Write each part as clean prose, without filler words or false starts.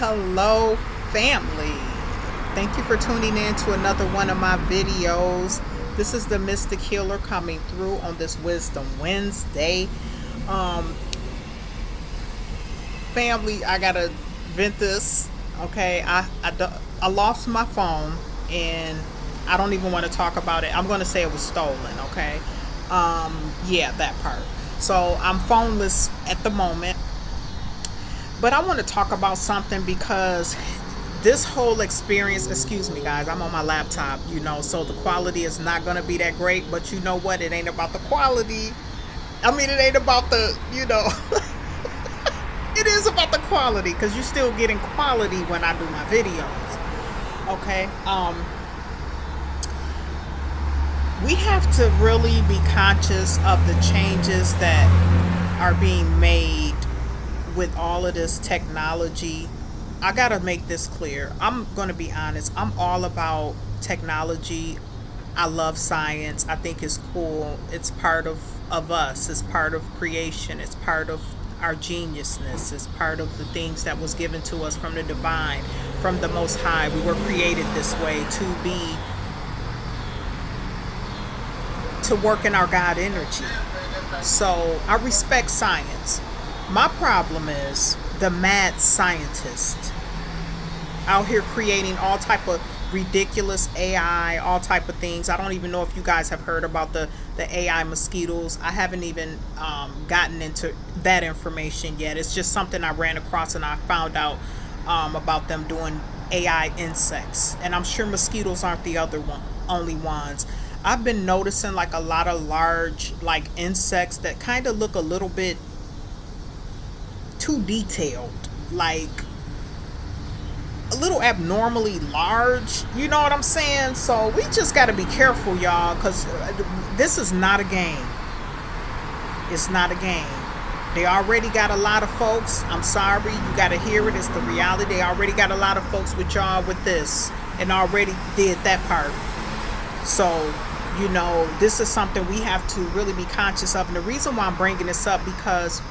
Hello, family. Thank you for tuning in to another one of my videos. This is the Mystic Healer coming through on this Wisdom Wednesday. Um, Family, I gotta vent this. Okay, I lost my phone, and I don't even want to talk about it. I'm gonna say it was stolen. Okay, yeah, that part. So I'm phoneless at the moment. But I want to talk about something because this whole experience, excuse me guys, I'm on my laptop, so the quality is not going to be that great, but you know what? It ain't about the quality. I mean, it ain't about it is about the quality because you're still getting quality when I do my videos. Okay? We have to really be conscious of the changes that are being made with all of this technology. I gotta make this clear. I'm gonna be honest. I'm all about technology. I love science. I think it's cool. It's part of us. It's part of creation. It's part of our geniusness. It's part of the things that was given to us from the divine, from the Most High. We were created this way to work in our God energy. So I respect science. My problem is the mad scientist out here creating all type of ridiculous AI, all type of things. I don't even know if you guys have heard about the AI mosquitoes. I haven't even gotten into that information yet. It's just something I ran across and I found out about them doing AI insects. And I'm sure mosquitoes aren't the only ones. I've been noticing like a lot of large like insects that kind of look a little bit too detailed, like a little abnormally large. You know what I'm saying? So we just got to be careful, y'all, because this is not a game. It's not a game. They already got a lot of folks. I'm sorry, you got to hear it. It's the reality. They already got a lot of folks with y'all with this and already did that part. So, this is something we have to really be conscious of. And the reason why I'm bringing this up because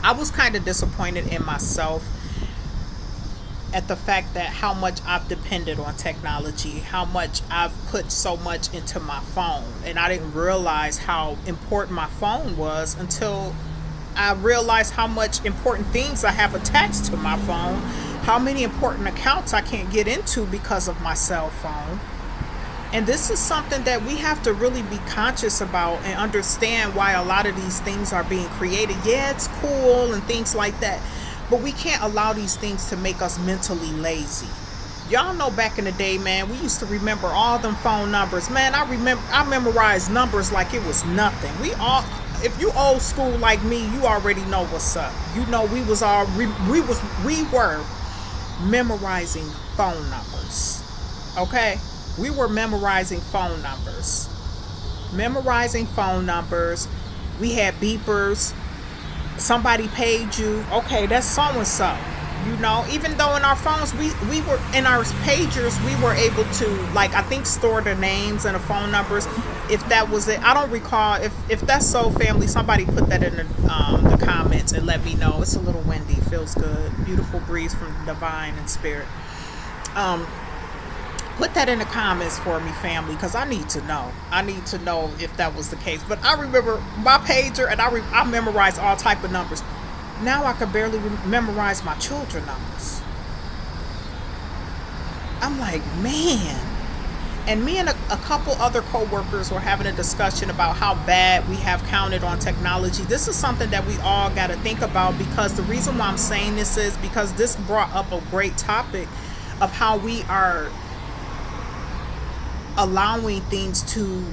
I was kind of disappointed in myself at the fact that how much I've depended on technology, how much I've put so much into my phone. And I didn't realize how important my phone was until I realized how much important things I have attached to my phone, how many important accounts I can't get into because of my cell phone. And this is something that we have to really be conscious about and understand why a lot of these things are being created. Yeah, it's cool and things like that, but we can't allow these things to make us mentally lazy. Y'all know back in the day, man, we used to remember all them phone numbers. Man, I memorized numbers like it was nothing. If you old school like me, you already know what's up. We were memorizing phone numbers. Okay? We were memorizing phone numbers. We had beepers. Somebody paid you. Okay, that's so and so. Even though in our phones, we were in our pagers, we were able to, like, I think store the names and the phone numbers. If that was it, I don't recall. If that's so, family, somebody put that in the comments and let me know. It's a little windy. Feels good. Beautiful breeze from the divine and spirit. Put that in the comments for me, family, because I need to know. I need to know if that was the case. But I remember my pager, and I memorized all type of numbers. Now I could barely memorize my children numbers. I'm like, man. And me and a couple other co-workers were having a discussion about how bad we have counted on technology. This is something that we all got to think about, because the reason why I'm saying this is because this brought up a great topic of how we are allowing things to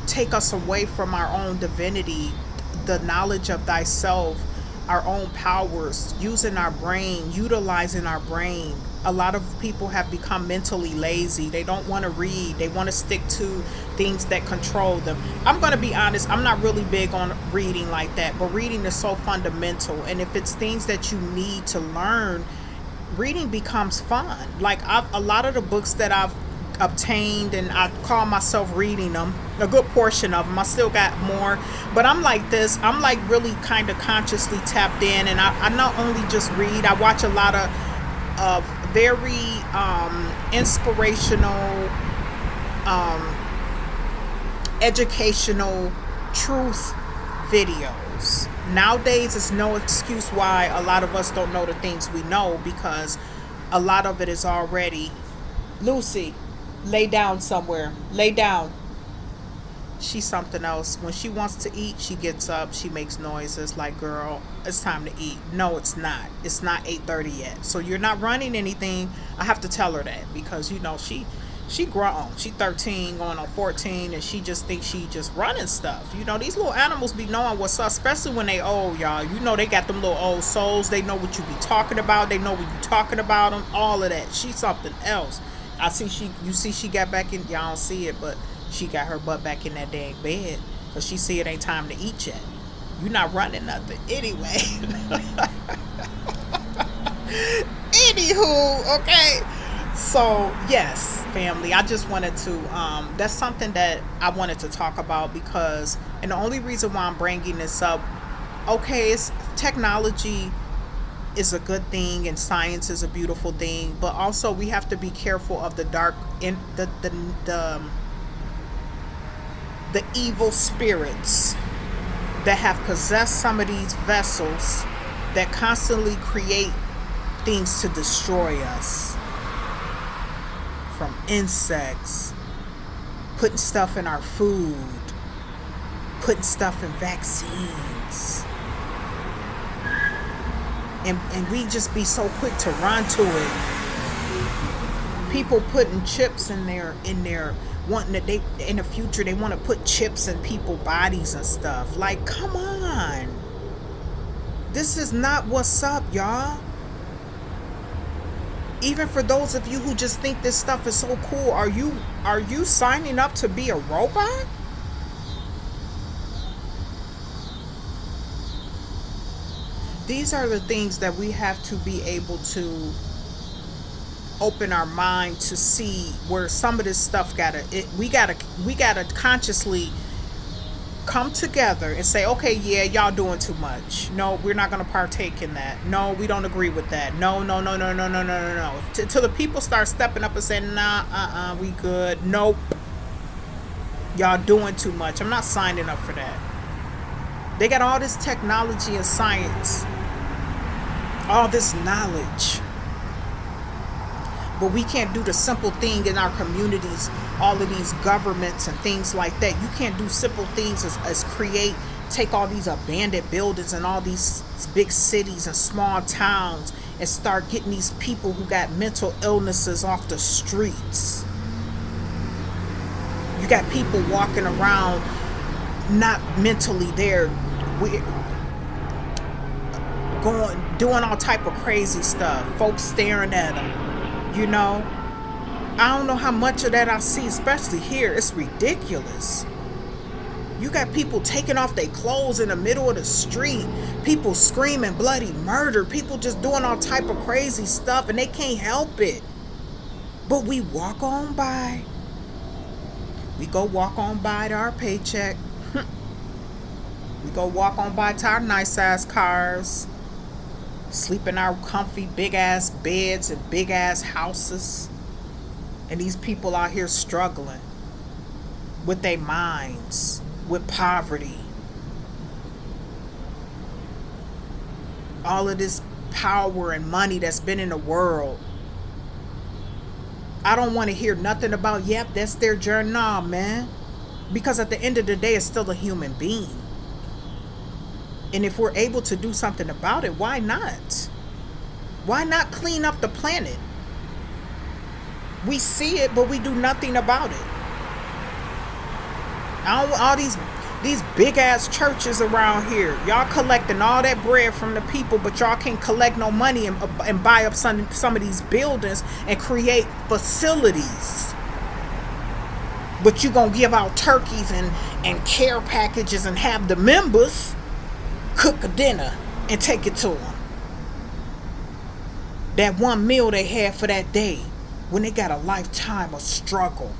take us away from our own divinity, the knowledge of thyself, our own powers, using our brain, utilizing our brain. A lot of people have become mentally lazy. They don't want to read. They want to stick to things that control them. I'm going to be honest, I'm not really big on reading like that, but reading is so fundamental. And if it's things that you need to learn, reading becomes fun. Like a lot of the books that I've obtained, and I call myself reading them, a good portion of them. I still got more, but I'm like I'm like really kind of consciously tapped in, and I not only just read, I watch a lot of of very inspirational, educational truth videos. Nowadays, it's no excuse why a lot of us don't know the things we know, because a lot of it is already. Lucy, lay down somewhere. Lay down. She's something else. When she wants to eat, she gets up, she makes noises like, girl, it's time to eat. No, it's not. It's not 8:30 yet. So you're not running anything. I have to tell her that, because she grown. She 13 going on 14, and she just thinks she just running stuff. These little animals be knowing what's up, especially when they old, y'all. They got them little old souls. They know what you be talking about. They know when you talking about them. All of that. She's something else. You see she got back in, y'all don't see it, but she got her butt back in that dang bed, because she see it ain't time to eat yet. You not running nothing. Anyway. Anywho, okay. So, yes, family, I just wanted to, that's something that I wanted to talk about, because, and the only reason why I'm bringing this up, okay, it's technology is a good thing and science is a beautiful thing, but also we have to be careful of the dark, in the evil spirits that have possessed some of these vessels, that constantly create things to destroy us. From insects, putting stuff in our food, putting stuff in vaccines. And we just be so quick to run to it. People putting chips in their wanting that they in the future they want to put chips in people's bodies and stuff. Like, come on. This is not what's up, y'all. Even for those of you who just think this stuff is so cool, are you signing up to be a robot? These are the things that we have to be able to open our mind to see, where some of this stuff we gotta consciously come together and say, okay, yeah, y'all doing too much. No, we're not going to partake in that. No, we don't agree with that. No. Till the people start stepping up and saying, nah, we good. Nope. Y'all doing too much. I'm not signing up for that. They got all this technology and science, all this knowledge, but we can't do the simple thing in our communities. All of these governments and things like that, you can't do simple things as take all these abandoned buildings and all these big cities and small towns and start getting these people who got mental illnesses off the streets. You got people walking around not mentally there, doing all type of crazy stuff, folks staring at them. I don't know how much of that I see, especially here. It's ridiculous. You got people taking off their clothes in the middle of the street, people screaming bloody murder, people just doing all type of crazy stuff, and they can't help it. But we walk on by. We go walk on by to our paycheck. We go walk on by to our nice ass cars, sleep in our comfy big ass beds and big ass houses. And these people out here struggling with their minds, with poverty. All of this power and money that's been in the world. I don't want to hear nothing about, yep, that's their journey. Nah, man. Because at the end of the day, it's still a human being. And if we're able to do something about it, why not? Why not clean up the planet? We see it, but we do nothing about it. All these big ass churches around here, y'all collecting all that bread from the people, but y'all can't collect no money and buy up some of these buildings and create facilities. But you gonna give out turkeys and care packages and have the members cook a dinner and take it to them. That one meal they had for that day, when they got a lifetime of struggle.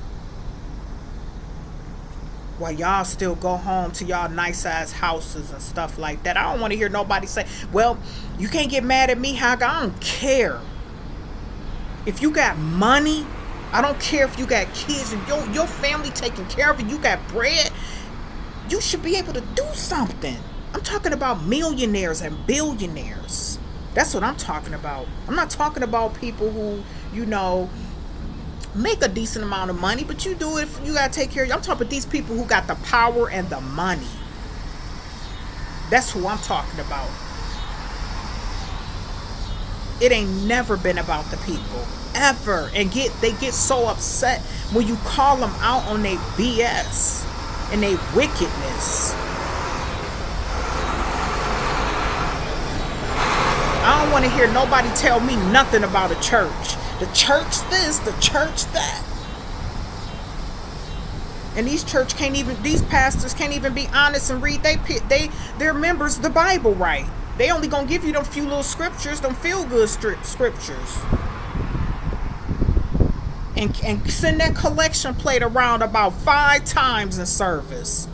While y'all still go home to y'all nice ass houses and stuff like that. I don't want to hear nobody say, well, you can't get mad at me, Haga. I don't care. If you got money, I don't care if you got kids and your family taking care of it, you got bread, you should be able to do something. I'm talking about millionaires and billionaires. That's what I'm talking about. I'm not talking about people who, make a decent amount of money, but you do it, you gotta take care of you. I'm talking about these people who got the power and the money. That's who I'm talking about. It ain't never been about the people. Ever. And they get so upset when you call them out on their BS and their wickedness. I don't want to hear nobody tell me nothing about a church. The church this, the church that. And these pastors can't even be honest and read their members the Bible right. They only gonna give you them few little scriptures, them feel good scriptures. And send that collection plate around about 5 times in service.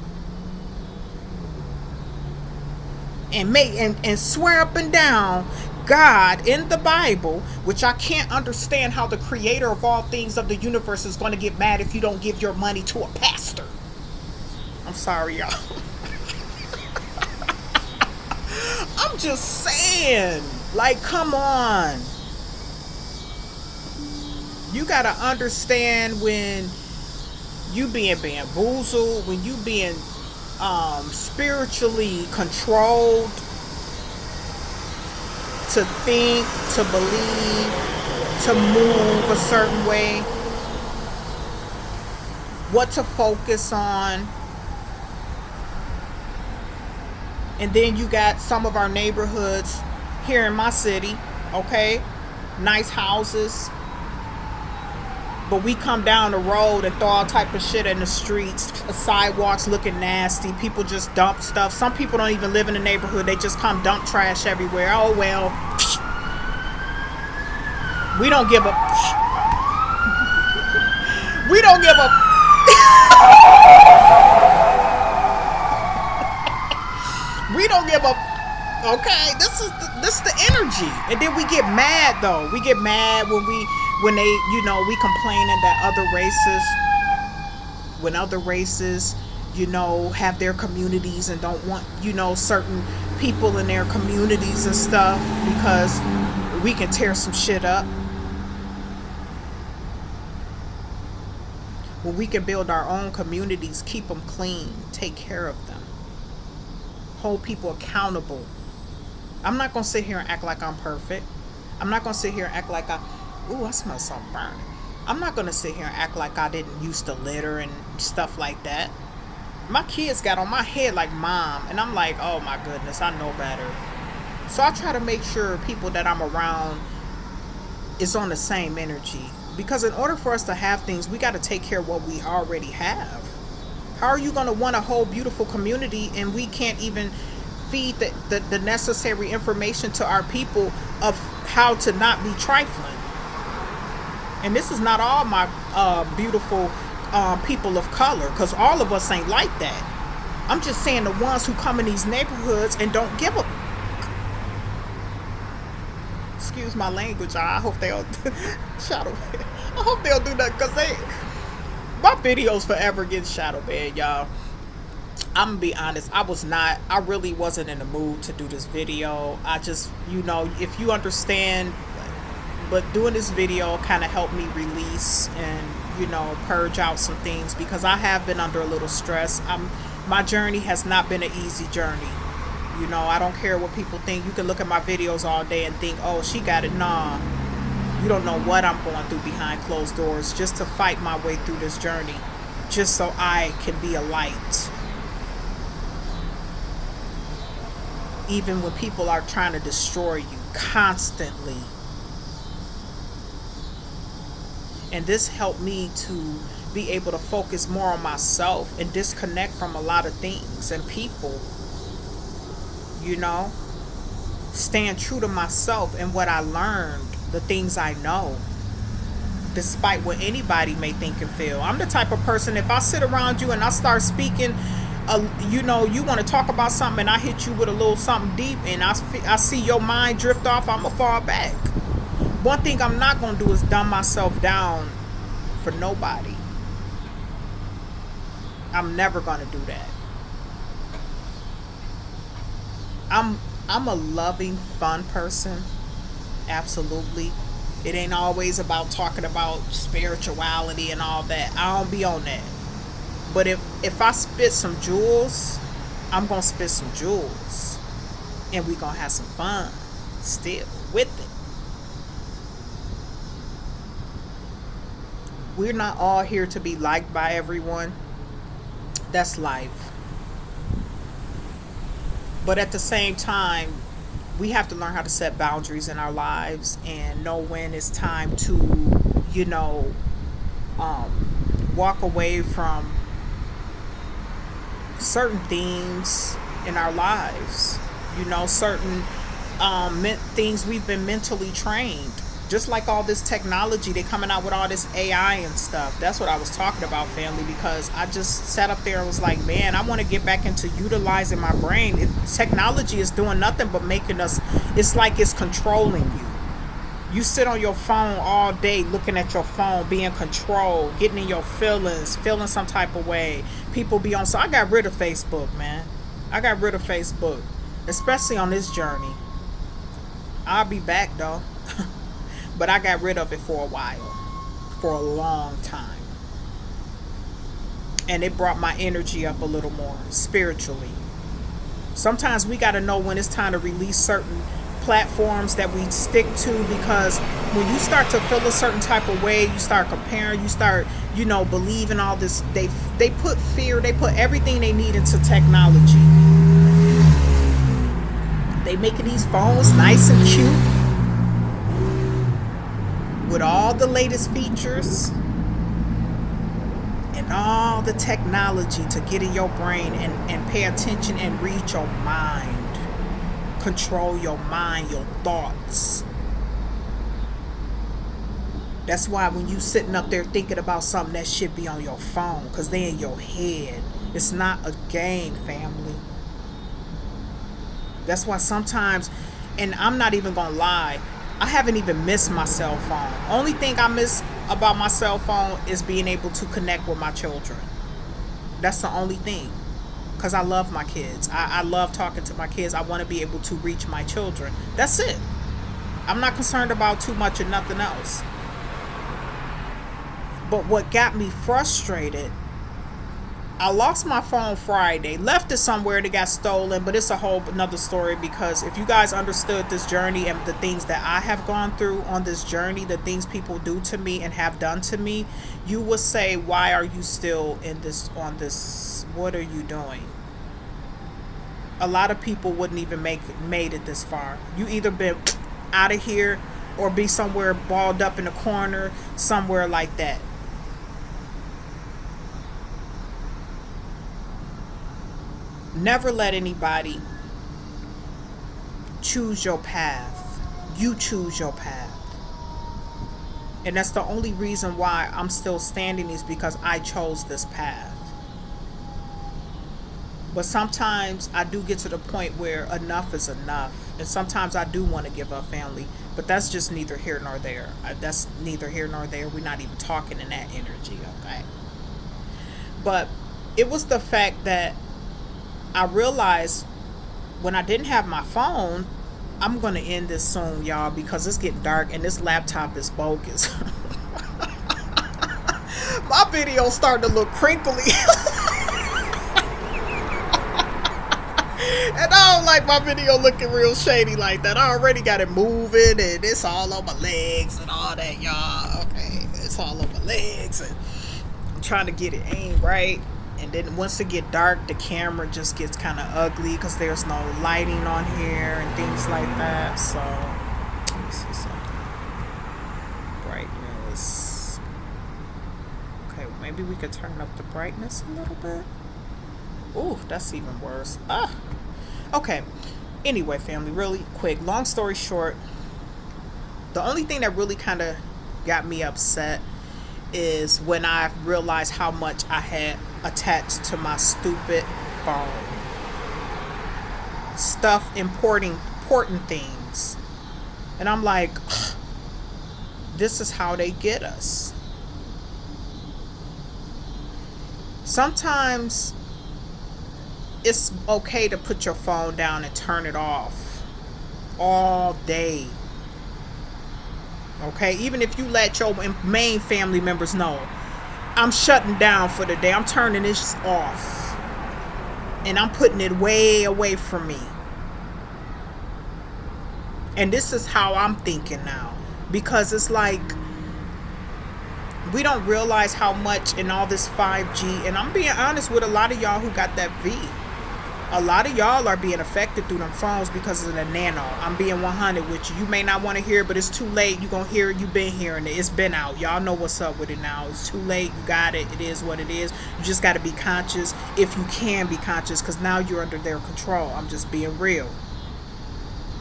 And swear up and down God in the Bible, which I can't understand how the creator of all things of the universe is going to get mad if you don't give your money to a pastor. I'm sorry, y'all. I'm just saying, like, come on. You got to understand when you being bamboozled, when you being spiritually controlled to think, to believe, to move a certain way, what to focus on. And then you got some of our neighborhoods here in my city, okay? Nice houses. But we come down the road and throw all type of shit in the streets. Sidewalks looking nasty. People just dump stuff. Some people don't even live in the neighborhood. They just come dump trash everywhere. Oh, well. We don't give a... We don't give a... We don't give a... Okay, this is the energy. And then we get mad, though. We get mad when they, we complaining that other races, have their communities and don't want, certain people in their communities and stuff because we can tear some shit up. When we can build our own communities, keep them clean, take care of them, hold people accountable. I'm not going to sit here and act like I'm perfect. I'm not going to sit here and act like I smell something burning. I'm not going to sit here and act like I didn't used to litter and stuff like that. My kids got on my head like, Mom. And I'm like, oh my goodness, I know better. So I try to make sure people that I'm around is on the same energy. Because in order for us to have things, we got to take care of what we already have. How are you going to want a whole beautiful community and we can't even feed the necessary information to our people of how to not be trifling? And this is not all my beautiful people of color, because all of us ain't like that. I'm just saying the ones who come in these neighborhoods and don't give a... Excuse my language, I hope they'll shadow ban. I hope they'll do that, because my videos forever get shadow banned, y'all. I'm gonna be honest, I really wasn't in the mood to do this video. I just, if you understand, but doing this video kind of helped me release and, purge out some things, because I have been under a little stress. My journey has not been an easy journey. I don't care what people think. You can look at my videos all day and think, oh, she got it. Nah, you don't know what I'm going through behind closed doors just to fight my way through this journey, just so I can be a light. Even when people are trying to destroy you constantly. And this helped me to be able to focus more on myself and disconnect from a lot of things and people. Staying true to myself and what I learned, the things I know, despite what anybody may think and feel. I'm the type of person, if I sit around you and I start speaking, you want to talk about something and I hit you with a little something deep and I see your mind drift off, I'm going to fall back. One thing I'm not gonna do is dumb myself down for nobody. I'm never gonna do that. I'm I'm a loving, fun person. Absolutely. It ain't always about talking about spirituality and all that. I don't be on that. But if I spit some jewels, I'm gonna spit some jewels, and we gonna have some fun still with it. We're not all here to be liked by everyone. That's life. But at the same time, we have to learn how to set boundaries in our lives and know when it's time to, you know, walk away from certain things in our lives. You know, certain things we've been mentally trained. Just like all this technology, they coming out with all this AI and stuff. That's what I was talking about, family, because I just sat up there and was like, man, I want to get back into utilizing my brain. Technology is doing nothing but making us, it's like it's controlling you. You sit on your phone all day looking at your phone, being controlled, getting in your feelings, feeling some type of way. People be on. So I got rid of Facebook, man. I got rid of Facebook, especially on this journey. I'll be back though. But I got rid of it for a while, for a long time. And it brought my energy up a little more spiritually. Sometimes we got to know when it's time to release certain platforms that we stick to, because when you start to feel a certain type of way, you start comparing, you start, you know, believing all this. They put fear, they put everything they need into technology. They making these phones nice and cute with all the latest features and all the technology to get in your brain and pay attention and read your mind. Control your mind, your thoughts. That's why when you sitting up there thinking about something, that should be on your phone, because they in your head. It's not a game, family. That's why sometimes, and I'm not even gonna lie, I haven't even missed my cell phone. Only thing I miss about my cell phone is being able to connect with my children. That's the only thing. Because I love my kids. I love talking to my kids. I want to be able to reach my children. That's it. I'm not concerned about too much and nothing else. But what got me frustrated, I lost my phone Friday, left it somewhere that got stolen, but it's a whole another story, because if you guys understood this journey and the things that I have gone through on this journey, the things people do to me and have done to me, you would say, why are you still in this, on this, what are you doing? A lot of people wouldn't even made it this far. You either been out of here or be somewhere balled up in a corner, somewhere like that. Never let anybody choose your path. You choose your path. And that's the only reason why I'm still standing, is because I chose this path. But sometimes I do get to the point where enough is enough. And sometimes I do want to give up, family. But that's just neither here nor there. That's neither here nor there. We're not even talking in that energy, okay? But it was the fact that I realized when I didn't have my phone, I'm going to end this soon, y'all, because it's getting dark and this laptop is bogus. My video's starting to look crinkly. And I don't like my video looking real shady like that. I already got it moving and it's all on my legs and all that, y'all. Okay, it's all on my legs and I'm trying to get it aimed right. And then once it get dark, the camera just gets kind of ugly because there's no lighting on here and things like that. So, let me see something. Brightness. Okay, maybe we could turn up the brightness a little bit. Ooh, that's even worse. Okay. Anyway, family, really quick. Long story short, the only thing that really kind of got me upset is when I realized how much I had attached to my stupid phone. Stuff important things. And I'm like, This is how they get us. Sometimes it's okay to put your phone down and turn it off all day. Okay, even if you let your main family members know, I'm shutting down for the day, I'm turning this off, and I'm putting it way away from me. And this is how I'm thinking now, because it's like we don't realize how much in all this 5G, and I'm being honest with a lot of y'all who got that V. A lot of y'all are being affected through them phones because of the nano. I'm being 100 with you. You may not want to hear it, but it's too late. You're going to hear it. You've been hearing it. It's been out. Y'all know what's up with it now. It's too late. You got it. It is what it is. You just got to be conscious, if you can be conscious, because now you're under their control. I'm just being real.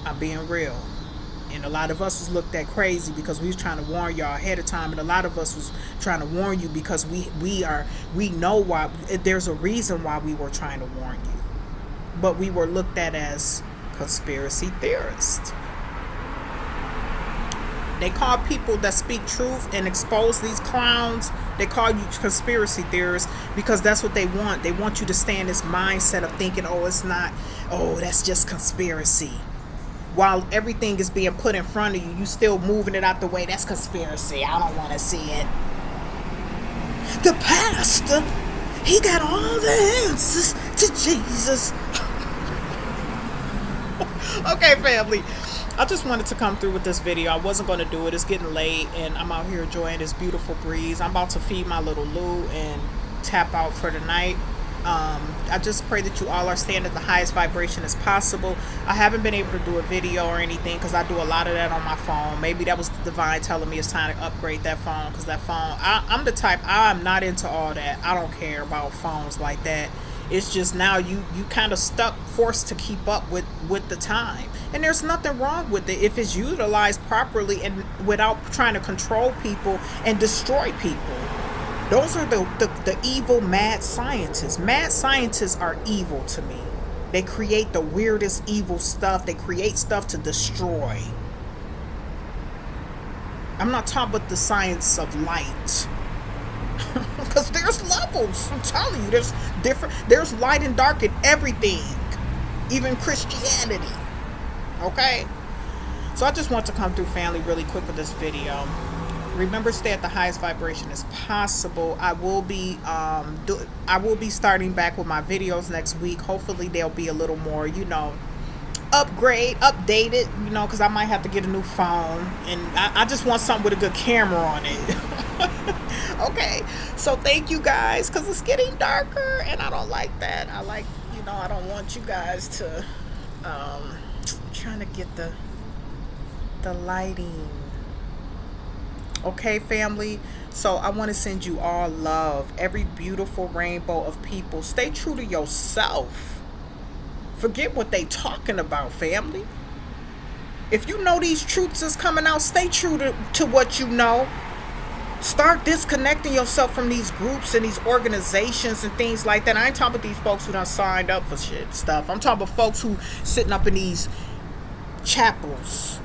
I'm being real. And a lot of us was looked at crazy because we was trying to warn y'all ahead of time, and a lot of us was trying to warn you because we know why. There's a reason why we were trying to warn you. But we were looked at as conspiracy theorists. They call people that speak truth and expose these clowns, they call you conspiracy theorists because that's what they want. They want you to stay in this mindset of thinking, oh, it's not, oh, that's just conspiracy. While everything is being put in front of you, you still moving it out the way. That's conspiracy. I don't want to see it. The pastor, he got all the answers to Jesus. Okay, family, I just wanted to come through with this video. I wasn't going to do it. It's getting late, and I'm out here enjoying this beautiful breeze. I'm about to feed my little Lou and tap out for the night. I just pray that you all are staying at the highest vibration as possible. I haven't been able to do a video or anything because I do a lot of that on my phone. Maybe that was the divine telling me it's time to upgrade that phone, because that phone, I'm the type, I'm not into all that. I don't care about phones like that. It's just now you kind of forced to keep up with the time. And there's nothing wrong with it if it's utilized properly and without trying to control people and destroy people. Those are the evil mad scientists. Mad scientists are evil to me. They create the weirdest evil stuff. They create stuff to destroy. I'm not talking about the science of light. Because there's levels. I'm telling you, there's different. There's light and dark in everything. Even Christianity. Okay? So I just want to come through, family, really quick with this video. Remember, stay at the highest vibration as possible. I will be starting back with my videos next week. Hopefully they'll be a little more, updated, because I might have to get a new phone, and I just want something with a good camera on it. Okay, so thank you guys, because it's getting darker and I don't like that. I like, I don't want you guys to trying to get the lighting. Okay, family, so I want to send you all love, every beautiful rainbow of people. Stay true to yourself. Forget what they talking about, family. If you know these truths is coming out, stay true to what you know. Start disconnecting yourself from these groups and these organizations and things like that. I ain't talking about these folks who done signed up for stuff. I'm talking about folks who sitting up in these chapels.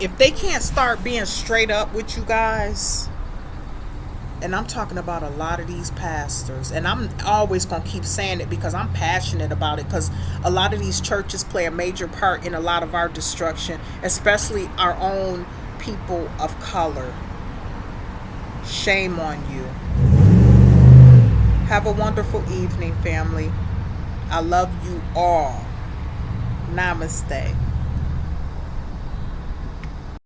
If they can't start being straight up with you guys, and I'm talking about a lot of these pastors, and I'm always going to keep saying it because I'm passionate about it, because a lot of these churches play a major part in a lot of our destruction, especially our own people of color. Shame on you. Have a wonderful evening, family. I love you all. Namaste.